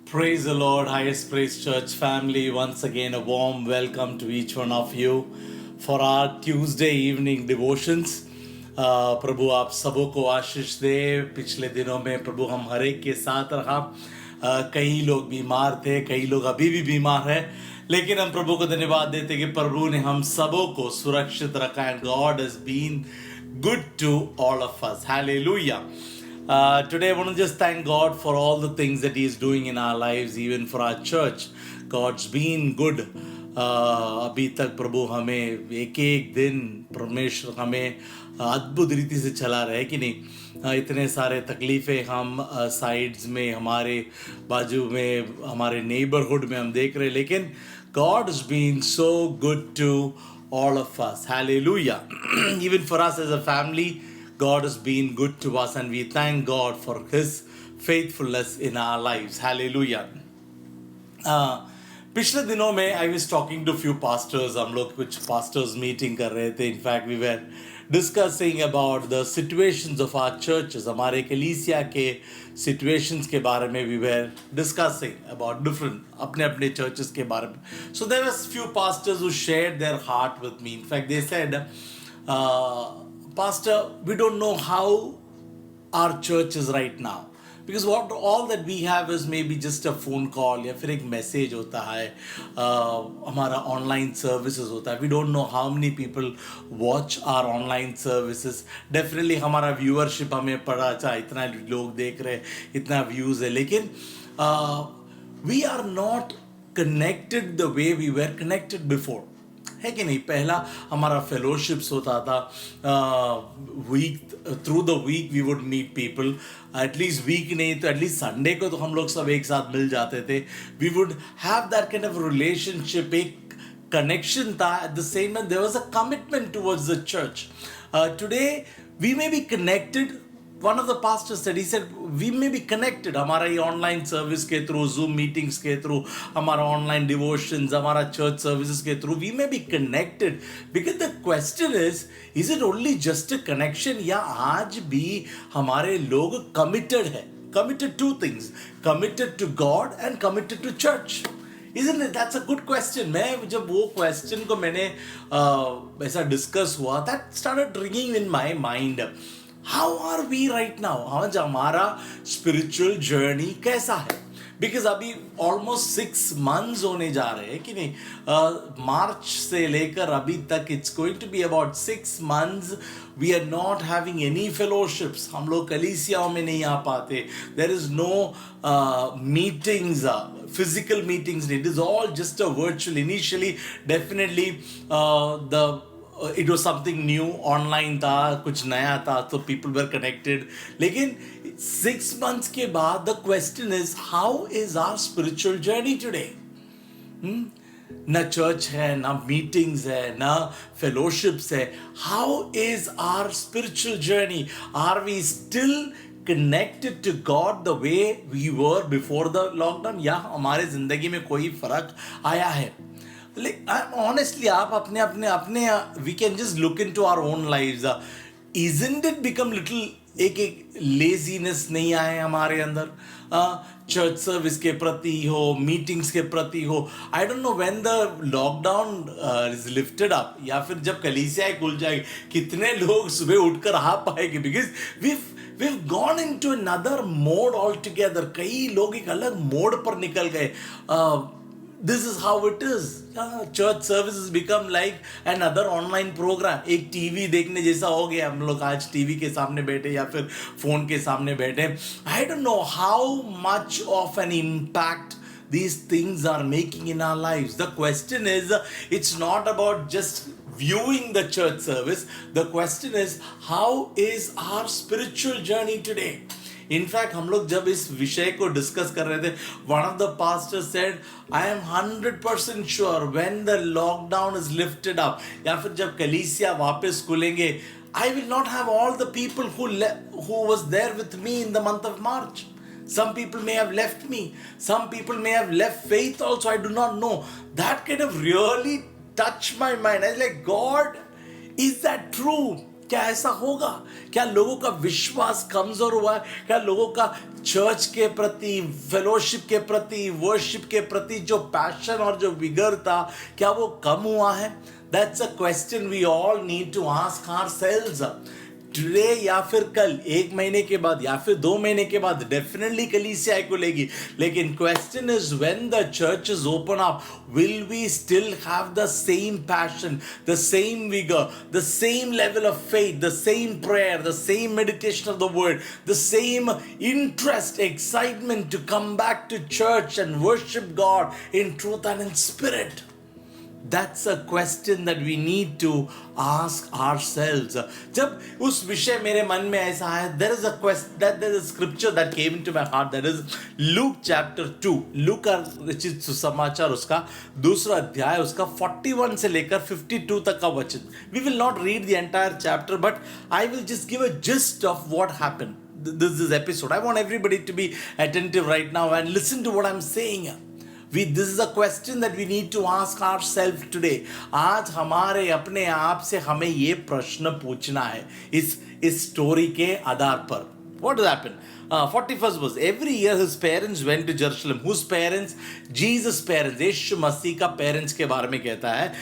Praise the Lord, Highest Praise Church family. Once again, a warm welcome to each one of you for our Tuesday evening devotions. प्रभु आप सबों को आशीष दे। पिछले दिनों में प्रभु हम हर एक के साथ रहा। कई लोग बीमार थे, कई लोग अभी भी बीमार हैं, लेकिन हम प्रभु को धन्यवाद देते कि प्रभु ने हम सबों को सुरक्षित रखा। And God has been good to all of us. Hallelujah. Today I want to just thank God for all the things that He is doing in our lives, even for our church. God's been good. अभी तक प्रभु हमें एक एक दिन परमेश्वर हमें अद्भुत रीति से चला रहे कि नहीं। इतने सारे तकलीफ़ें हम साइड्स में, हमारे बाजू में, हमारे नेबरहुड में हम देख रहे हैं, लेकिन God has been so good to all of us. Hallelujah. Even for us as a family, God has been good to us, and we thank God for His faithfulness in our lives. Hallelujah. पिछले दिनों में I was talking to few pastors, हम लोग कुछ pastors meeting कर रहे थे. In fact we were discussing about the situations of our churches, हमारे कलीसिया के सिचुएशंस के बारे में. We were discussing about different अपने अपने चर्चेस के बारे में. So there was few pastors who shared their heart with me. In fact they said, Pastor, we don't know how our church is right now. Because what all that we have is maybe just a phone call या फिर एक message होता है, हमारा online services होता है. We don't know how many people watch our online services. Definitely हमारा viewership हमें पड़ा, अच्छा इतना लोग देख रहे, इतना व्यूज़ है, लेकिन we are not connected the way we were connected before, है कि नहीं. पहला हमारा फेलोशिप्स होता था, week through the week we would meet people. At least week नहीं तो एटलीस्ट संडे को तो हम लोग सब एक साथ मिल जाते थे. We would have that kind of relationship, एक कनेक्शन था. At the same time there was a commitment towards the church. Today we may be connected. One of the pastors said, he said, we may be connected. हमारा ये online service के through, zoom meetings के through, हमारा online devotions, हमारा church services के through, we may be connected. Because the question is it only just a connection, या आज भी हमारे लोग committed है? Committed to things, committed to God and committed to church. Isn't it? That's a good question. मैं जब वो question को मैंने ऐसा डिस्कस हुआ, that started ringing in my mind. How are we right now? आज हमारा spiritual journey कैसा है? Because अभी almost 6 months होने जा रहे हैं कि नहीं. मार्च से लेकर अभी तक it's going to be about 6 months. We are not having any fellowships. हम लोग कलीसियाओं में नहीं आ पाते. There is no meetings, physical meetings. It is all just a virtual. Initially, definitely it was something new, online था, कुछ नया था, तो people were connected. लेकिन 6 months के बाद the question is, how is our spiritual journey today? ना church है, ना मीटिंग्स है, ना फेलोशिप्स है. How is our spiritual journey? Are we still connected to God the way we were before the lockdown? या हमारे जिंदगी में कोई फर्क आया है? Honestly, आप अपने we can just look into our own lives. Isn't it become little एक laziness नहीं आए हमारे अंदर? चर्च सर्विस के प्रति हो, मीटिंग्स के प्रति हो. I don't know when the lockdown is lifted up, या फिर जब कलीसियाएं खुल जाएगी, कितने लोग सुबह उठकर आ पाएंगे. Because we've gone into another mode altogether. कई लोग एक अलग मोड पर निकल गए. This is how it is. Church services become like another online program. एक टीवी देखने जैसा हो गया. हम लोग आज टीवी के सामने बैठे या फिर फोन के सामने बैठे. I don't know how much of an impact these things are making in our lives. The question is, it's not about just viewing the church service. The question is, how is our spiritual journey today? In fact हम लोग जब इस विषय को discuss कर रहे थे, one of the pastors said, I am 100% sure when the lockdown is lifted up, या फिर जब कलीसिया वापस खुलेंगे, I will not have all the people who was there with me in the month of March. Some people may have left me. Some people may have left faith also. I do not know. That kind of really touched my mind. I was like, God, is that true? क्या ऐसा होगा? क्या लोगों का विश्वास कमजोर हुआ है? क्या लोगों का चर्च के प्रति, फेलोशिप के प्रति, वर्शिप के प्रति जो पैशन और जो विगर था, क्या वो कम हुआ है? That's a question we all need to ask ourselves today, या फिर कल, 1 महीने के बाद या फिर 2 महीने के बाद डेफिनेटली कलीसिया को लेगी. लेकिन question is when the church is open up, will we still have the same passion, the same vigor, the same level of faith, the same prayer, the same meditation of the word, the same interest, excitement to come back to church and worship God in truth and in spirit? That's a question that we need to ask ourselves. जब उस विषय मेरे मन में ऐसा है, there is a question, that there is a scripture that came into my heart, that is Luke chapter 2. Look का रचित सुसमाचार उसका 2 अध्याय, उसका 41 से लेकर 52 तक का वचन. We will not read the entire chapter, but I will just give a gist of what happened. This episode. I want everybody to be attentive right now and listen to what I'm saying. This is a question that we need to ask ourselves today. आज हमारे अपने आप से हमें ये प्रश्न पूछना है इस स्टोरी के आधार पर. What happened? 41st verse. Every year his parents went to Jerusalem. Whose parents? Jesus' parents. यीशु मसीह का parents के बारे में कहता है.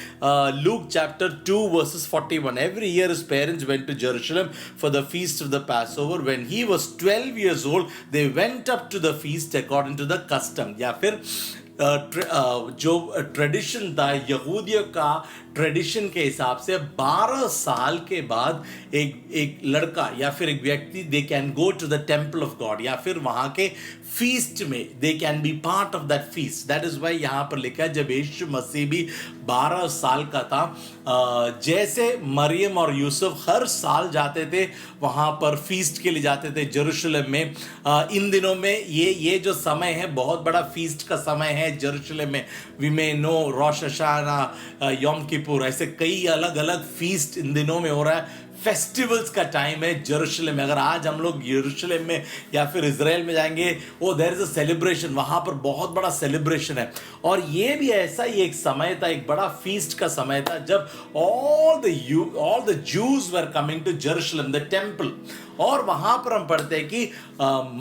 Luke chapter 2 verses 41. Every year his parents went to Jerusalem for the feast of the Passover. When he was 12 years old, they went up to the feast according to the custom. या फिर जो tradition था यहूदियों का, tradition के हिसाब से 12 साल के बाद एक लड़का या फिर एक व्यक्ति, they can go to the temple of God, या फिर वहां के फीस्ट में they can be part of that feast. That is why यहां पर लिखा है जब यीशु मसीह भी 12 साल का था, जैसे मरियम और यूसुफ हर साल जाते थे वहां पर फीस्ट के लिए जाते थे जेरूशलेम में. इन दिनों में ये जो समय है बहुत बड़ा फीस्ट का समय है जेरूशलेम में. वी मे नो रोश हशाना, यौम किपुर, ऐसे कई अलग अलग फीस्ट इन दिनों में हो रहा है. फेस्टिवल्स का टाइम है जेरूशलेम में. अगर आज हम लोग यरूशलेम में या फिर इजराइल में जाएंगे, वो देयर इज अ सेलिब्रेशन, वहां पर बहुत बड़ा सेलिब्रेशन है. और ये भी ऐसा ही एक समय था, एक बड़ा फीस्ट का समय था जब all the Jews were coming to Jerusalem, the temple. और वहां पर हम पढ़ते हैं कि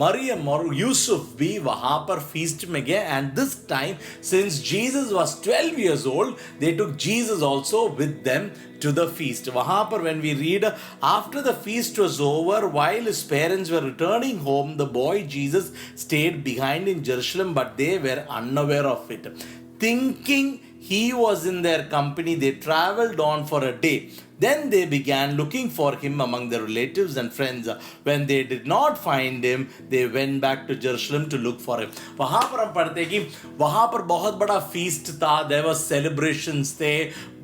मरियम और यूसुफ भी वहां पर फीस्ट में गए. And this time since Jesus was 12 years old, they took Jesus also with them to the feast. वहां पर when we read, after the feast was over, while his parents were returning home, the boy Jesus stayed behind in Jerusalem, but they were unaware of it. Thinking he was in their company, they traveled on for a day. Then they began looking for him among their relatives and friends. When they did not find him, they went back to Jerusalem to look for him. वहाँ पर हम पढ़ते हैं कि वहाँ पर बहुत बड़ा फीस्ट था, there was celebrations थे,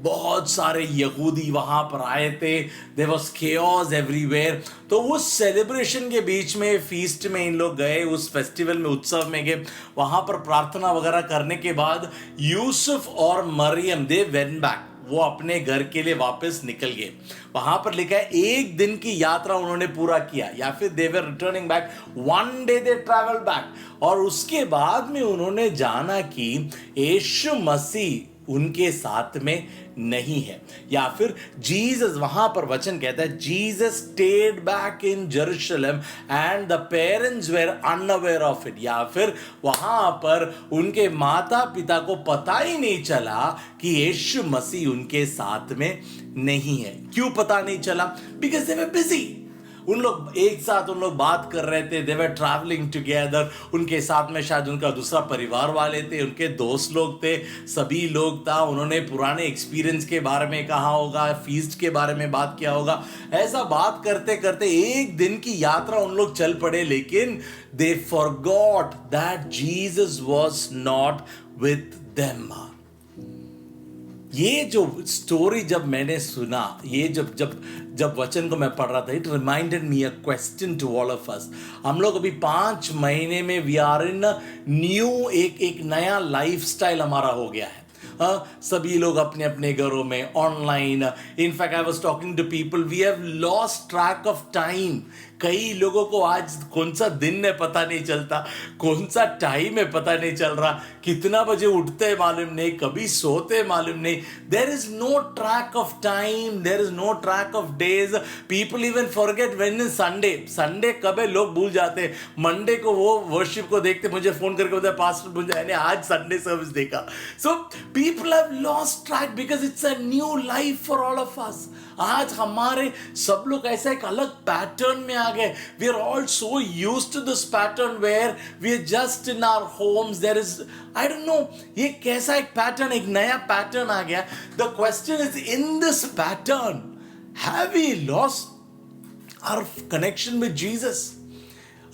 बहुत सारे यहूदी वहाँ पर आए थे, there was chaos everywhere. तो उस सेलिब्रेशन के बीच में, फीस्ट में इन लोग गए, उस फेस्टिवल में, उत्सव में गए. वहाँ पर प्रार्थना वगैरह करने के बाद यूसुफ और मरियम दे वेंट बैक, वो अपने घर के लिए वापस निकल गए. वहां पर लिखा है 1 दिन की यात्रा उन्होंने पूरा किया, या फिर they were returning back, 1 day they travel back. और उसके बाद में उन्होंने जाना कि यीशु मसीह उनके साथ में नहीं है, या फिर जीसस, वहां पर वचन कहता है Jesus stayed back in Jerusalem and the parents were unaware of it. या फिर वहां पर उनके माता पिता को पता ही नहीं चला कि यीशु मसीह उनके साथ में नहीं है. क्यों पता नहीं चला? Because they were busy. उन लोग एक साथ बात कर रहे थे, दे वर ट्रैवलिंग टुगेदर. उनके साथ में शायद उनका दूसरा परिवार वाले थे, उनके दोस्त लोग थे, सभी लोग था. उन्होंने पुराने एक्सपीरियंस के बारे में कहा होगा, फीस्ट के बारे में बात किया होगा. ऐसा बात करते करते 1 दिन की यात्रा उन लोग चल पड़े, लेकिन they forgot that Jesus was not with them. ये जो स्टोरी जब मैंने सुना, ये जब वचन को मैं पढ़ रहा था, it reminded me a question to all of us. हम लोग अभी 5 महीने में वी आर इन न्यू, एक नया लाइफस्टाइल हमारा हो गया है. सभी लोग अपने अपने घरों में online. In fact I was talking to people, we have lost track of time. कई लोगों को आज कौन सा दिन है पता नहीं चलता, कौन सा टाइम है पता नहीं चल रहा, कितना बजे उठते हैं मालूम नहीं, कभी सोते हैं मालूम नहीं. There is no track of time, there is no track of days. People even forget when is Sunday. Sunday कब है लोग भूल जाते हैं. मंडे को वो वर्शिप को देखते, मुझे फोन करके बोलते पास्टर मुझे आज संडे सर्विस देखा. So people have lost track because it's a new life for all of अस. आज हमारे सब लोग ऐसा एक अलग पैटर्न में आ गए. We are all so used to this pattern where we are just in our homes. There is I don't know ये कैसा एक पैटर्न, एक नया पैटर्न आ गया. The question is in this pattern have we lost our connection with Jesus.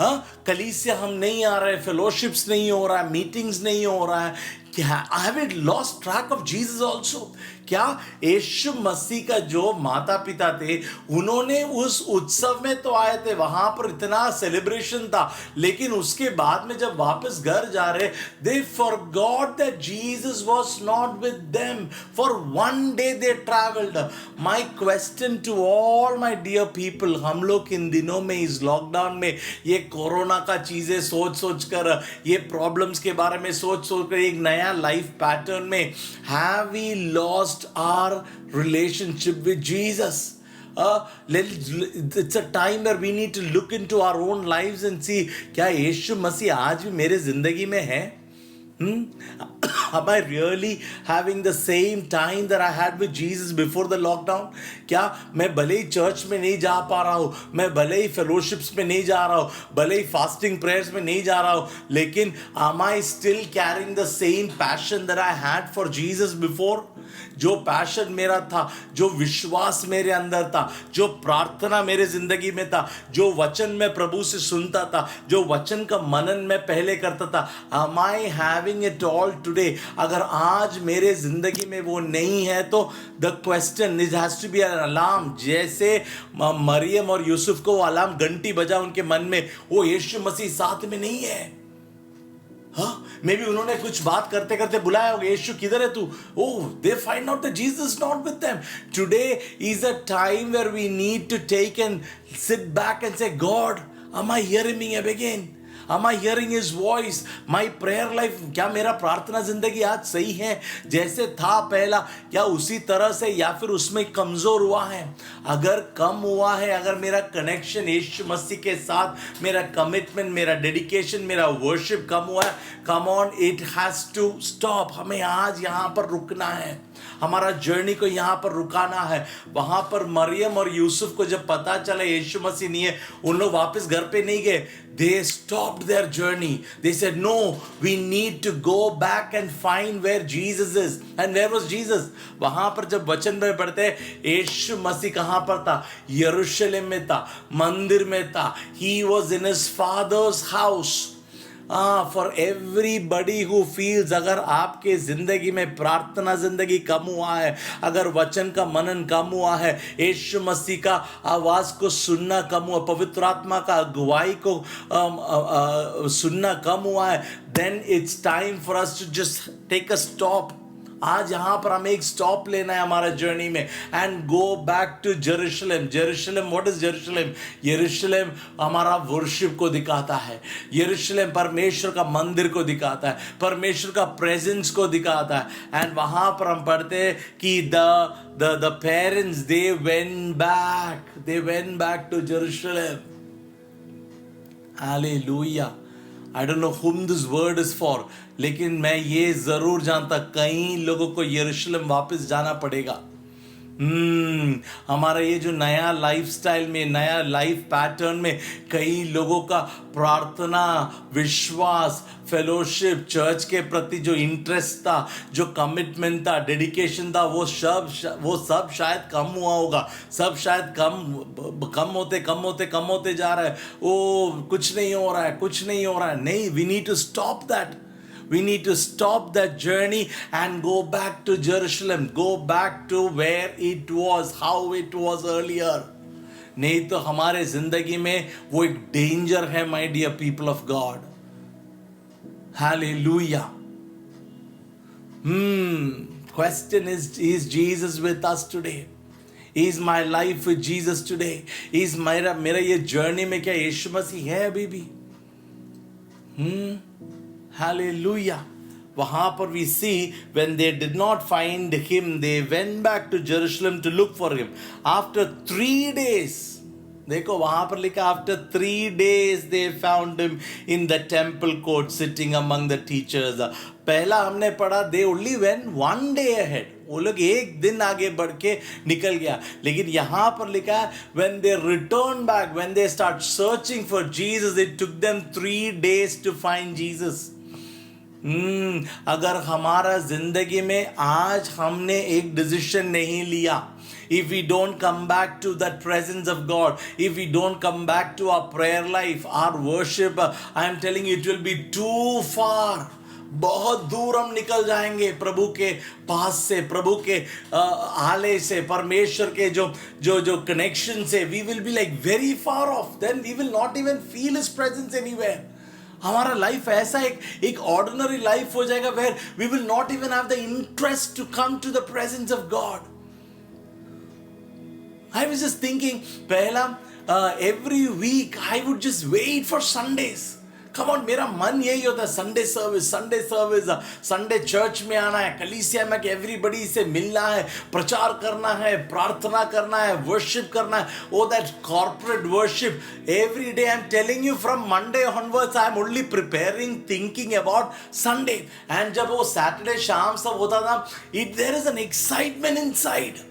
हाँ, कलीसिया हम नहीं आ रहे, फेलोशिप्स नहीं हो रहा है, मीटिंग्स नहीं हो रहा है. क्या have we lost track of Jesus also? क्या यीशु मसीह का जो माता पिता थे उन्होंने उस उत्सव में तो आए थे, वहां पर इतना सेलिब्रेशन था, लेकिन उसके बाद में जब वापस घर जा रहे they forgot that Jesus was not with them. For one day they travelled. My question to all my dear people, हम लोग इन दिनों में इस लॉकडाउन में ये कोरोना का चीजें सोच कर, ये प्रॉब्लम्स के बारे में सोच कर एक नया लाइफ पैटर्न में have we lost our relationship with Jesus? It's a time where we need to look into our own lives and see, क्या यीशु मसीह आज भी मेरे जिंदगी में है? Am I really having the same time that I had with Jesus before the lockdown? क्या मैं भले ही चर्च में नहीं जा पा रहा हूँ, मैं भले ही फेलोशिप्स में नहीं जा रहा हूँ, भले ही फास्टिंग प्रेयर्स में नहीं जा रहा हूँ, लेकिन am I still carrying the same passion that I had for Jesus before? जो पैशन मेरा था, जो विश्वास मेरे अंदर था, जो प्रार्थना मेरे जिंदगी में था, जो वचन मैं प्रभु से सुनता था, जो वचन का मनन मैं पहले करता था, am I having it all today? अगर आज मेरे जिंदगी में वो नहीं है तो the question is has to be an alarm. जैसे मरियम और यूसुफ को वो अलार्म घंटी बजा उनके मन में, वो यीशु मसीह साथ में नहीं है. हाँ, मे बी उन्होंने कुछ बात करते करते बुलाया होगा, यीशु किधर है तू? Oh, they find out that Jesus is not with them. Today is a time where we need to take and sit back and say, God, am I hearing me again? Am I hearing his voice? My prayer life, क्या मेरा प्रार्थना जिंदगी आज सही है जैसे था पहला, क्या उसी तरह से, या फिर उसमें कमजोर हुआ है? अगर कम हुआ है, अगर मेरा कनेक्शन यीशु मसीह के साथ, मेरा कमिटमेंट, मेरा डेडिकेशन, मेरा वर्शिप कम हुआ है, come on, it has to stop. हमें आज यहाँ पर रुकना है, हमारा जर्नी को यहाँ पर रुकाना है. वहां पर मरियम और यूसुफ को जब पता चला यीशु मसीह नहीं है, उन लोग वापस घर पे नहीं गए. They stopped their journey. They said, no, we need to go back and find where Jesus is. And where was Jesus? वहां पर जब वचन में पढ़ते हैं, यीशु मसीह कहां पर था? यरूशलेम में था, मंदिर में था. He was in his father's house. For everybody who feels, अगर आपके जिंदगी में प्रार्थना जिंदगी कम हुआ है, अगर वचन का मनन कम हुआ है, यीशु मसीह का आवाज को सुनना कम हुआ, पवित्र आत्मा का अगुवाई को सुनना कम हुआ है, then it's time for us to just take a stop. आज यहां पर हमें एक स्टॉप लेना है हमारा जर्नी में, and go back to Jerusalem. Jerusalem, what is Jerusalem? Yerushalem हमारा वर्शिप को दिखाता है, यरूशलेम परमेश्वर का मंदिर को दिखाता है, परमेश्वर का प्रेजेंस को दिखाता है. एंड वहां पर हम पढ़ते हैं कि the parents they went back to Jerusalem. Hallelujah. I don't know whom this word is for, लेकिन मैं ये जरूर जानता, कई लोगों को यरूशलेम वापस जाना पड़ेगा. हमारा ये जो नया लाइफस्टाइल में, नया लाइफ पैटर्न में, कई लोगों का प्रार्थना, विश्वास, फेलोशिप, चर्च के प्रति जो इंटरेस्ट था, जो कमिटमेंट था, डेडिकेशन था, वो सब शायद कम हुआ होगा. सब शायद कम होते जा रहा है. ओ, कुछ नहीं हो रहा है. नहीं, we need to stop that. We need to stop that journey and go back to Jerusalem. Go back to where it was, how it was earlier. नहीं तो हमारे जिंदगी में वो एक डेंजर है, my dear people of God. Hallelujah. Question is Jesus with us today? Is my life with Jesus today? Is मेरा ये जर्नी में क्या यीशु मसीह है अभी भी? Hallelujah. वहां पर we see when they did not find him, they went back to Jerusalem to look for him. After 3 days, देखो वहां पर लिखा after 3 days they found him in the temple court sitting among the teachers. पहला हमने पढ़ा they only went 1 day ahead. वो लोग एक दिन आगे बढ़ के निकल गया. लेकिन यहाँ पर लिखा है when they returned back, when they start searching for Jesus, it took them 3 days to find Jesus. अगर हमारा जिंदगी में आज हमने एक डिसीजन नहीं लिया, if we don't come back to that presence of God, if we don't come back to our prayer life, our worship, I am telling you, it will be too far. बहुत दूर हम निकल जाएंगे प्रभु के पास से, प्रभु के आले से, परमेश्वर के जो कनेक्शन से. we will be like very far off. Then we will not even feel his presence anywhere. हमारा लाइफ ऐसा एक ऑर्डिनरी लाइफ हो जाएगा where we will not even have the interest to come to the presence of God. I was just thinking, पहला every week I would just wait for Sundays. Come on, मेरा मन यही होता है, Sunday service, Sunday church में आना है, कलीसिया में कि एवरीबडी से मिलना है, प्रचार करना है, प्रार्थना करना है, वर्शिप करना है. Oh, that corporate worship. Every day I'm telling you, from Monday onwards I'm only preparing, thinking about Sunday. And जब वो Saturday शाम सब होता था, there is an excitement inside.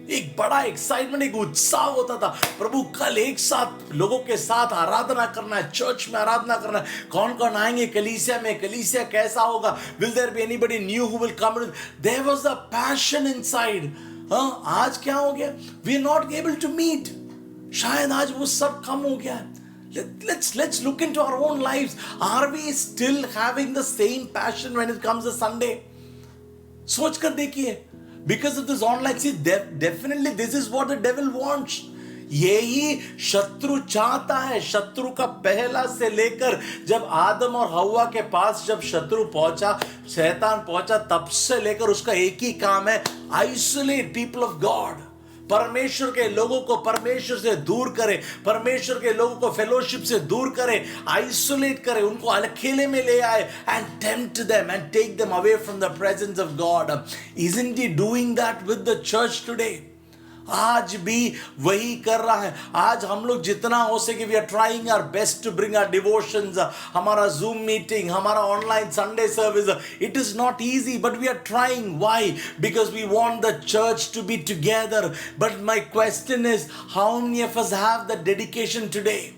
एक बड़ा एक्साइटमेंट, एक उत्साह होता था. प्रभु कल एक साथ लोगों के साथ आराधना करना है, चर्च में आराधना करना है. कौन कौन आएंगे कलीसिया में, कलीसिया कैसा होगा, will there be anybody new who will come. There was a passion inside. आज क्या हो गया? We are not able to meet. शायद आज वो सब कम हो गया. Let's look into our own lives. Are we still having the same passion when it comes to Sunday? सोच कर देखिए. Because of this online, see, definitely this is what the devil wants. यही शत्रु चाहता है. शत्रु का पहला से लेकर जब आदम और हव्वा के पास जब शत्रु पहुंचा, शैतान पहुंचा, तब से लेकर उसका एक ही काम है, आइसोलेट पीपल ऑफ गॉड. परमेश्वर के लोगों को परमेश्वर से दूर करे, परमेश्वर के लोगों को फेलोशिप से दूर करे, आइसोलेट करे, उनको अकेले में ले आए, and tempt them and take them away from the presence of God. Isn't he doing that with the church today? आज भी वही कर रहा है. आज हम लोग जितना हो सके we are trying our best to bring our devotions, हमारा Zoom meeting, हमारा online Sunday service. It is not easy, but we are trying. Why? Because we want the church to be together. But my question is, how many of us have the dedication today?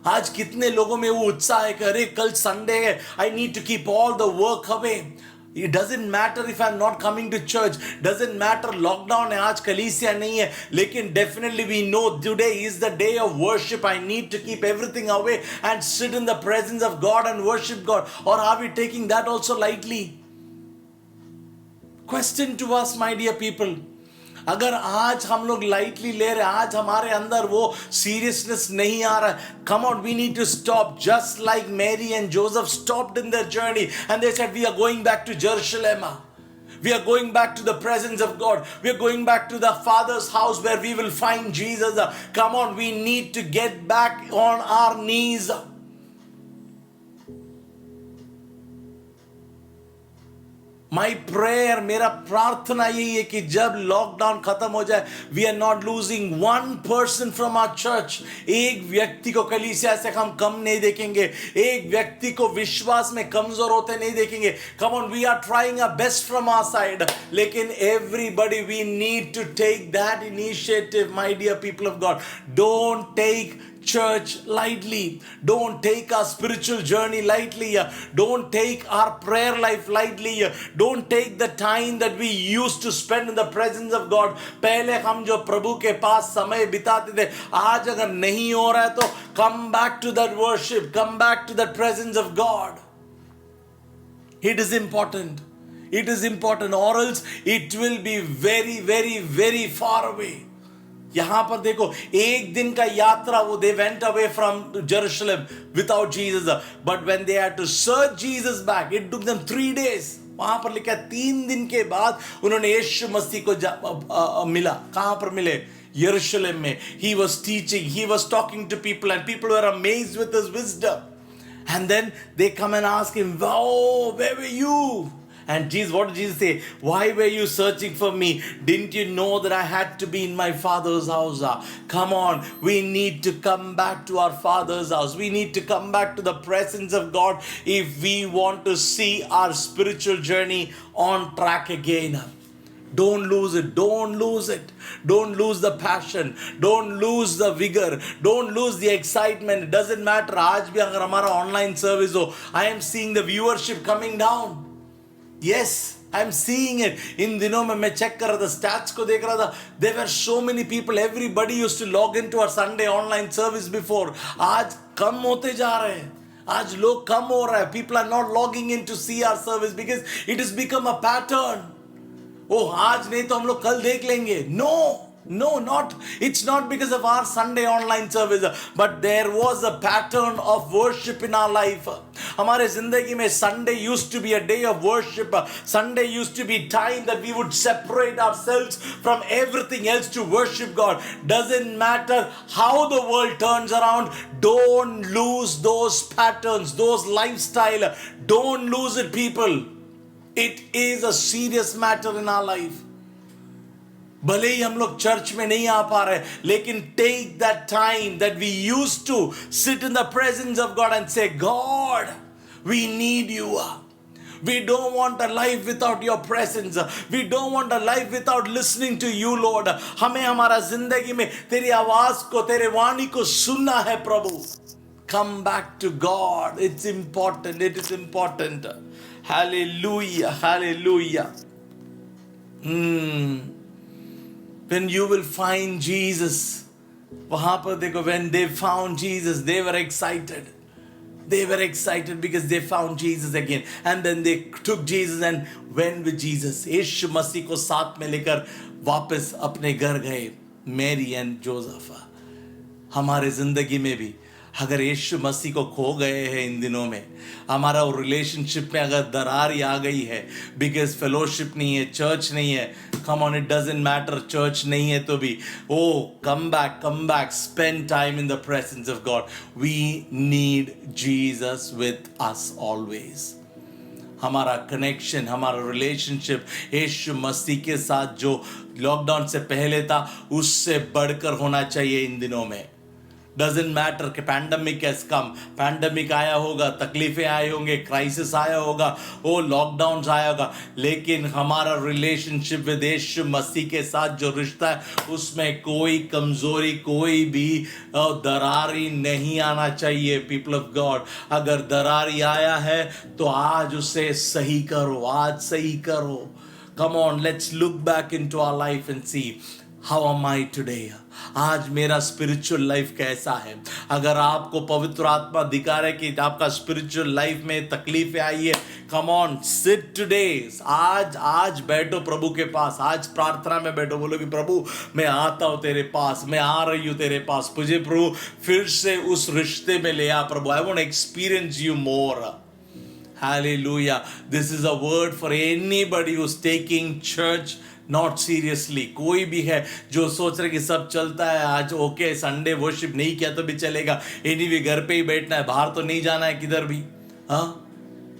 आज कितने लोगों में वो उत्साह है कि अरे कल संडे है, I need to keep all the work away. It doesn't matter if I'm not coming to church. Doesn't matter lockdown है, आज कलीसिया नहीं है, लेकिन definitely we know today is the day of worship. I need to keep everything away and sit in the presence of God and worship God. Or are we taking that also lightly? Question to us, my dear people. अगर आज हम लोग lightly ले रहे, आज हमारे अंदर वो सीरियसनेस नहीं आ रहा है, come on, we need to stop. Just like Mary and Joseph stopped in their journey and they said, we are going back to Jerusalem. We are going back to the presence of God. We are going back to the Father's house where we will find Jesus. Come on, we need to get back on our knees. My prayer, मेरा प्रार्थना यही है कि जब lockdown खत्म हो जाए, we are not losing one person from our church. एक व्यक्ति को कलीसिया से हम कम नहीं देखेंगे, एक व्यक्ति को विश्वास में कमजोर होते नहीं देखेंगे. Come on, we are trying our best from our side. लेकिन everybody, we need to take that initiative, my dear people of God. Don't take church lightly. Don't take our spiritual journey lightly. Don't take our prayer life lightly. Don't take the time that we used to spend in the presence of God. पहले हम जो प्रभु के पास समय बिताते थे, आज अगर नहीं हो रहा है तो come back to that worship, come back to that presence of God. It is important. It is important, or else it will be very, very, very far away. यहां पर देखो, एक दिन का यात्रा, वो they went away from Jerusalem without Jesus, but when they had to search Jesus back, it took them 3 days. वहां पर लिखा है 3 दिन के बाद उन्होंने यीशु मसीह को मिला. कहां पर मिले? यरूशलेम में. He was teaching, he was talking to people, and people were amazed with his wisdom. And then they come and ask him, "Oh, where were you?" And Jesus, what did Jesus say? "Why were you searching for me? Didn't you know that I had to be in my Father's house?" Come on, we need to come back to our Father's house. We need to come back to the presence of God if we want to see our spiritual journey on track again. Don't lose it. Don't lose it. Don't lose the passion. Don't lose the vigor. Don't lose the excitement. It doesn't matter. आज भी अगर हमारा online service हो, I am seeing the viewership coming down. Yes, I am seeing it. इन दिनों में मैं check कर रहा था, stats को देख रहा था. There were so many people. Everybody used to log into our Sunday online service before. आज कम होते जा रहे हैं. आज लोग कम हो रहा है. People are not logging in to see our service because it has become a pattern. Oh, आज नहीं तो हम लोग कल देख लेंगे. No, not. It's not because of our Sunday online service, but there was a pattern of worship in our life. हमारे जिंदगी में Sunday used to be a day of worship. Sunday used to be time that we would separate ourselves from everything else to worship God. Doesn't matter how the world turns around. Don't lose those patterns, those lifestyle. Don't lose it, people. It is a serious matter in our life. भले ही हम लोग church में नहीं आ पा रहे, लेकिन take that time that we used to sit in the presence of God and say, "God, we need you. We don't want a life without your presence. We don't want a life without listening to you, Lord." हमें हमारा जिंदगी में तेरी आवाज को, तेरे वाणी को सुनना है प्रभु. Come back to God. It's important. It is important. Hallelujah. Hallelujah. When you will find Jesus, वहां पर देखो, when they found Jesus, they were excited. They were excited because they found Jesus again. And then they took Jesus and went with Jesus. यीशु मसीह को साथ में लेकर वापस अपने घर गए. Mary and Joseph. हमारे जिंदगी में भी अगर यीशु मसीह को खो गए हैं इन दिनों में, हमारा रिलेशनशिप में अगर दरार आ गई है, बिकॉज फेलोशिप नहीं है, चर्च नहीं है, come on, it doesn't matter, church नहीं है तो भी, oh come back, spend time in the presence of God. We need Jesus with us always. हमारा कनेक्शन, हमारा रिलेशनशिप यीशु मसीह के साथ जो लॉकडाउन से पहले था, उससे बढ़कर होना चाहिए इन दिनों में. डजेंट मैटर कि पैंडमिक हैज कम, पैंडमिक आया होगा, तकलीफें आए होंगे, क्राइसिस आया होगा, वो लॉकडाउन आया होगा, लेकिन हमारा रिलेशनशिप विद यीशु मसीह के साथ जो रिश्ता है, उसमें कोई कमजोरी, कोई भी दरारी नहीं आना चाहिए. पीपल ऑफ गॉड, अगर दरारी आया है तो आज उसे सही करो, आज सही करो. Come on, let's look back into our life and see how am I today. आज मेरा स्पिरिचुअल लाइफ कैसा है. अगर आपको पवित्र आत्मा दिखा रहा है कि आपका स्पिरिचुअल लाइफ में तकलीफें आई है, कम ऑन, सिट टुडे. आज बैठो प्रभु के पास, आज प्रार्थना में बैठो, बोलो कि प्रभु मैं आता हूं तेरे पास, मैं आ रही हूं तेरे पास, मुझे प्रभु फिर से उस रिश्ते में ले आ प्रभु. I want to experience you more. Hallelujah. This is a word for anybody who's taking church not seriously. कोई भी है जो सोच रहे कि सब चलता है, आज ओके संडे वर्शिप नहीं किया तो भी चलेगा, एनीवे घर पे ही बैठना है, बाहर तो नहीं जाना है किधर भी. हाँ,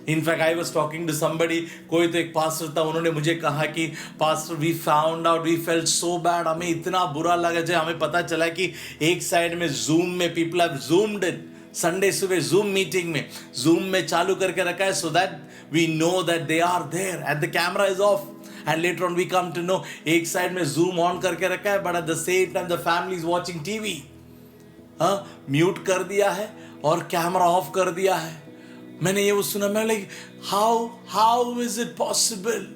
in fact I was talking to somebody, कोई तो एक पास्टर था, उन्होंने मुझे कहा कि pastor we found out, we felt so bad, हमें इतना बुरा लगा जब हमें पता चला कि एक साइड में जूम में people have zoomed in. Sunday सुबह जूम मीटिंग में, जूम में चालू करके रखा है, so that we know that they are there and the camera is off. And later on we come to know एक साइड में जूम ऑन करके रखा है, but at the same time the family is watching TV. हाँ, mute कर दिया है और कैमरा ऑफ कर दिया है. मैंने ये वो सुना, मैं like how is it possible.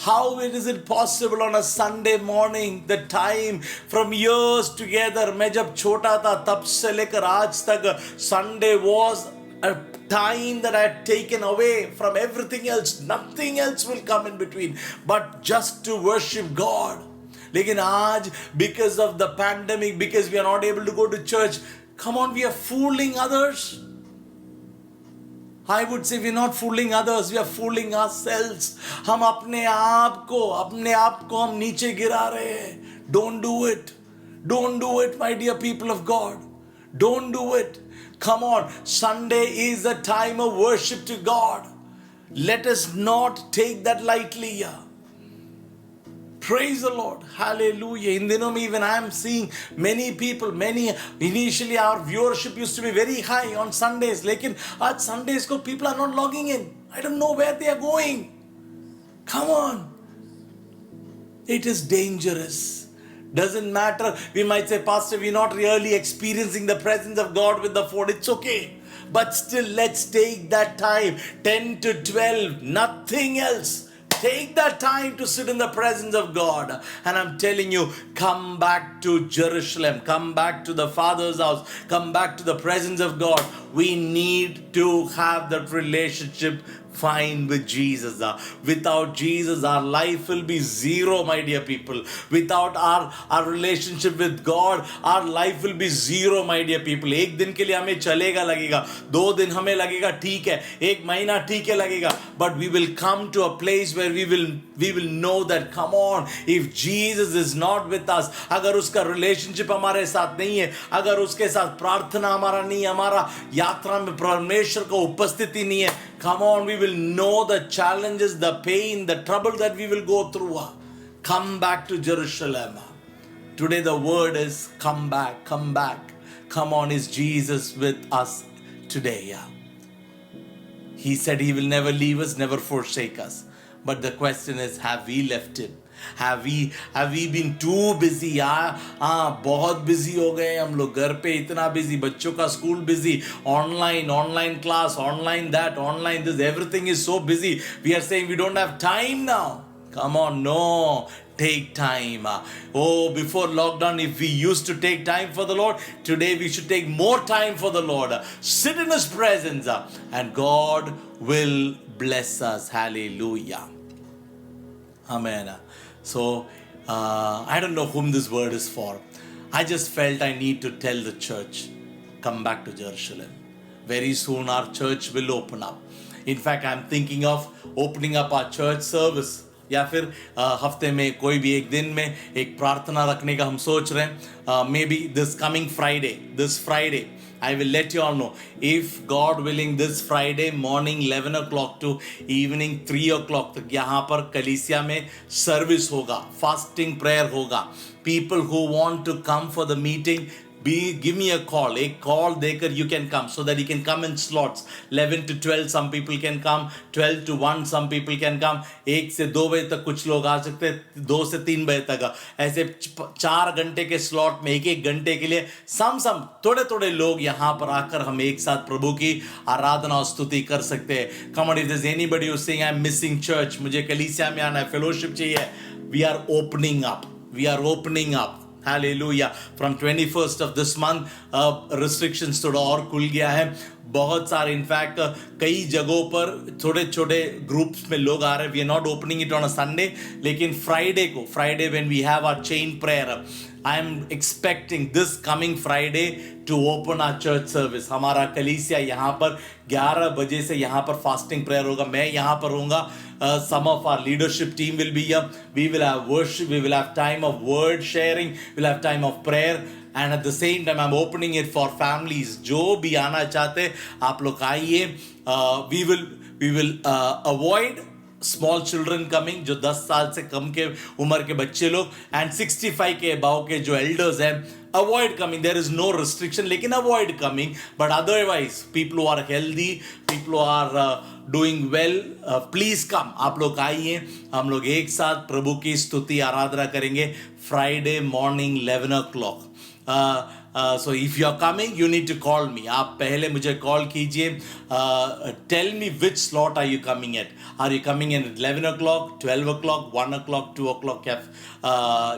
How is it possible on a Sunday morning, the time from years together, मैं जब छोटा था तब से लेकर आज तक, Sunday was a time that I had taken away from everything else. Nothing else will come in between but just to worship God. लेकिन आज because of the pandemic, because we are not able to go to church, come on, we are fooling others. I would say we're not fooling others, we are fooling ourselves. हम अपने आप को हम नीचे गिरा रहे हैं. Don't do it. Don't do it, my dear people of God. Don't do it. Come on, Sunday is a time of worship to God. Let us not take that lightly. Yeah. Praise the Lord. Hallelujah. In dinner, even I am seeing many people, initially our viewership used to be very high on Sundays. Lekin aaj Sundays ko people are not logging in. I don't know where they are going. Come on. It is dangerous. Doesn't matter. We might say, Pastor, we're not really experiencing the presence of God with the phone. It's okay. But still, let's take that time. 10 to 12. Nothing else. Take that time to sit in the presence of God. And I'm telling you, come back to Jerusalem. Come back to the Father's house. Come back to the presence of God. We need to have that relationship fine with Jesus. Without Jesus, our life will be zero, my dear people. Without our relationship with God, our life will be zero, my dear people. एक दिन के लिए हमें चलेगा लगेगा, 2 दिन हमें लगेगा ठीक है, 1 महीना ठीक है लगेगा, but we will come to a place where we will know that, come on, if Jesus is not with us, अगर उसका relationship हमारे साथ नहीं है, अगर उसके साथ प्रार्थना हमारा नहीं है, हमारा यात्रा में परमेश्वर का उपस्थिति नहीं है, come on, we will know the challenges, the pain, the trouble that we will go through. Come back to Jerusalem. Today the word is come back, come back. Come on, is Jesus with us today? He said he will never leave us, never forsake us. But the question is, have we left him? Have we been too busy? बहुत busy हो गए हम लोग, घर पे इतना busy, बच्चों का school busy, online class, online that, online this, everything is so busy. We are saying we don't have time now. Come on, no. Take time. Before lockdown, if we used to take time for the Lord, today we should take more time for the Lord. Sit in His presence, and God will bless us. Hallelujah. Amen. So, I don't know whom this word is for. I just felt I need to tell the church, come back to Jerusalem. Very soon our church will open up. In fact, I'm thinking of opening up our church service. या फिर हफ्ते में कोई भी एक दिन में एक प्रार्थना रखने का हम सोच रहे हैं. Maybe this coming Friday, I will let you all know. If God willing, this Friday morning 11 o'clock to evening 3 o'clock तक यहाँ पर कलीसिया में सर्विस होगा, फास्टिंग प्रेयर होगा. People who want to come for the meeting, give me a call. एक call देकर you can come, so that you can come in slots. 11 to 12 some people can come, 12 to 1 some people can come. 1 से 2 बजे तक कुछ लोग आ सकते हैं, 2 से 3 बजे तक. ऐसे 4 घंटे के स्लॉट में 1 घंटे के लिए थोड़े लोग यहाँ पर आकर हम एक साथ प्रभु की आराधना और स्तुति कर सकते हैं. Come on, if there's anybody who's saying I'm missing church, मुझे कलीसिया में आना है, फेलोशिप चाहिए, we are opening up. Hallelujah. From 21st of this month, restrictions थोड़ा और खुल गया है. बहुत सारे, इनफैक्ट कई जगहों पर छोटे ग्रुप्स में लोग आ रहे हैं. We are not opening it on a Sunday, लेकिन Friday when we have our chain prayer, I am expecting this coming Friday to open our church service. हमारा कलीसिया यहाँ पर 11 बजे से यहाँ पर फास्टिंग प्रेयर होगा. मैं यहाँ पर होऊंगा. Some of our leadership team will be here. We will have worship. We will have time of word sharing. We'll have time of prayer. And at the same time, I'm opening it for families. जो भी आना चाहते आप लोग आइए. We will avoid small children coming, जो 10 साल से कम के उम्र के बच्चे लोग, and 65 के अबाव के जो elders हैं, avoid coming. There is no restriction, लेकिन avoid coming. But otherwise, people who are healthy, people who are doing well, please come. आप लोग आइए, हम लोग एक साथ प्रभु की स्तुति आराधना करेंगे Friday morning 11 o'clock. So if you are coming, you need to call me. आप पहले मुझे कॉल कीजिए. Tell me which slot are you coming at. Are you coming in at 11 o'clock, 12 o'clock, 1 o'clock, 2 o'clock?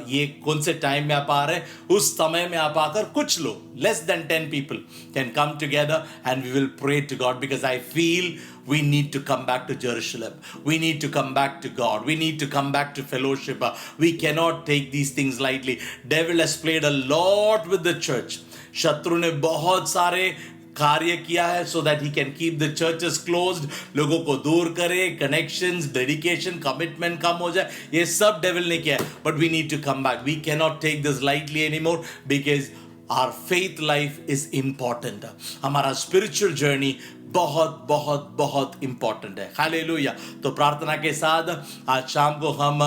ये कौन से time में आप आ रहे हैं, उस समय में आप आकर कुछ लोग, less than 10 people can come together and we will pray to God, because I feel we need to come back to Jerusalem. We need to come back to God. We need to come back to fellowship. We cannot take these things lightly. Devil has played a lot with the church. शत्रु ने बहुत सारे कार्य किया है so that he can keep the churches closed, लोगों को दूर करे, connections, dedication, commitment कम हो जाए, ये सब devil ने किया है. But we need to come back. We cannot take this lightly anymore because our faith life is important. हमारा spiritual journey बहुत बहुत बहुत इंपॉर्टेंट है. हालेलुया. तो प्रार्थना के साथ आज शाम को हम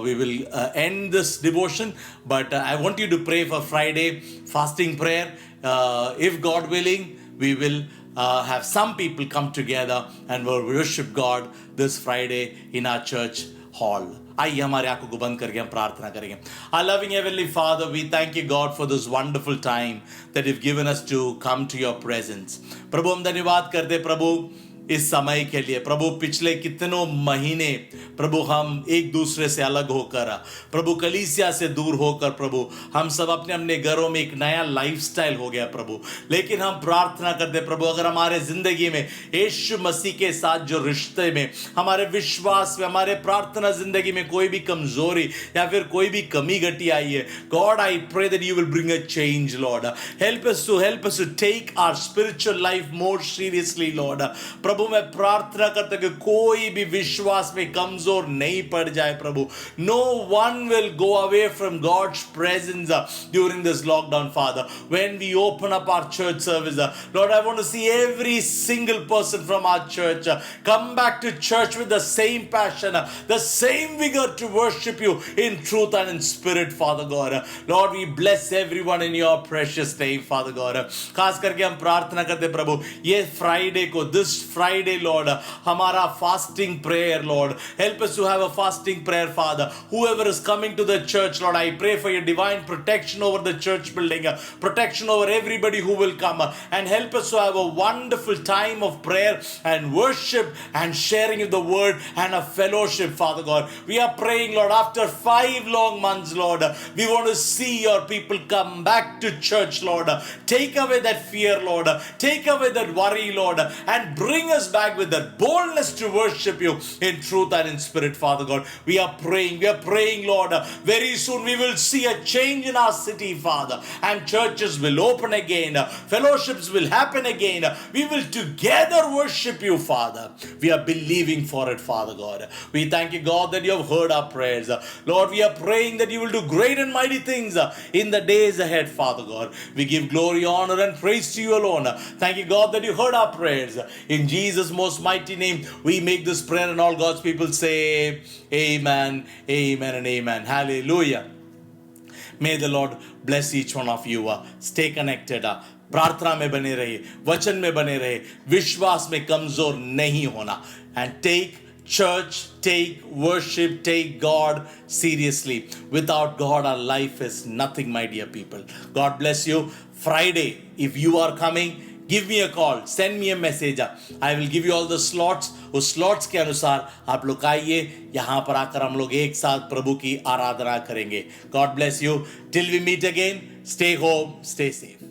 we will end this devotion, but I want you to pray for Friday fasting prayer. If God willing, we will have some people come together and will worship God this Friday in our church hall. आइए हमारे आंखों को बंद करके हम प्रार्थना करेंगे. Our loving heavenly Father, we thank you God for this wonderful time that you've given us to come to your presence. प्रभु हम धन्यवाद करते प्रभु इस समय के लिए. प्रभु पिछले कितनों महीने प्रभु हम एक दूसरे से अलग होकर, प्रभु कलीसिया से दूर होकर, प्रभु हम सब अपने अपने घरों में एक नया लाइफस्टाइल हो गया प्रभु. लेकिन हम प्रार्थना करते प्रभु अगर हमारे जिंदगी में यीशु मसीह के साथ जो रिश्ते में, हमारे विश्वास में, हमारे प्रार्थना जिंदगी में कोई भी कमजोरी या फिर कोई भी कमी घटी आई है, God I pray that you will bring a change Lord. Help us to take our spiritual life more seriously Lord. प्रभु मैं प्रार्थना करता हूं कि कोई भी विश्वास में कमजोर नहीं पड़ जाए प्रभु. No one will go away from God's presence during this lockdown father. When we open up our church service Lord, I want to see every single person from our church come back to church with the same passion, the same vigor to worship you in truth and in spirit, Father God. Lord, we bless everyone in your precious name, Father God. खास करके हम प्रार्थना करते प्रभु ये Friday को, this Friday, Lord, हमारा fasting prayer, Lord. Help us to have a fasting prayer, Father. Whoever is coming to the church, Lord, I pray for your divine protection over the church building, protection over everybody who will come, and help us to have a wonderful time of prayer and worship and sharing of the word and a fellowship, Father God. We are praying, Lord, after 5 long months, Lord, we want to see your people come back to church, Lord. Take away that fear, Lord. Take away that worry, Lord, and bring us back with that boldness to worship you in truth and in spirit, Father God. We are praying, Lord. Very soon we will see a change in our city, Father, and churches will open again. Fellowships will happen again. We will together worship you, Father. We are believing for it, Father God. We thank you, God, that you have heard our prayers. Lord, we are praying that you will do great and mighty things in the days ahead, Father God. We give glory, honor, and praise to you alone. Thank you, God, that you heard our prayers. In Jesus' most mighty name, we make this prayer, and all God's people say, Amen, Amen, and Amen. Hallelujah. May the Lord bless each one of you. Stay connected. प्रार्थना में बने रहिए, वचन में बने रहे, विश्वास में कमजोर नहीं होना. And take church, take worship, take God seriously. Without God, our life is nothing, my dear people. God bless you. Friday, if you are coming, give me a call, send me a message. I will give you all the slots. उस slots के अनुसार आप लोग आइए, यहाँ पर आकर हम लोग एक साथ प्रभु की आराधना करेंगे. God bless you. Till we meet again, stay home, stay safe.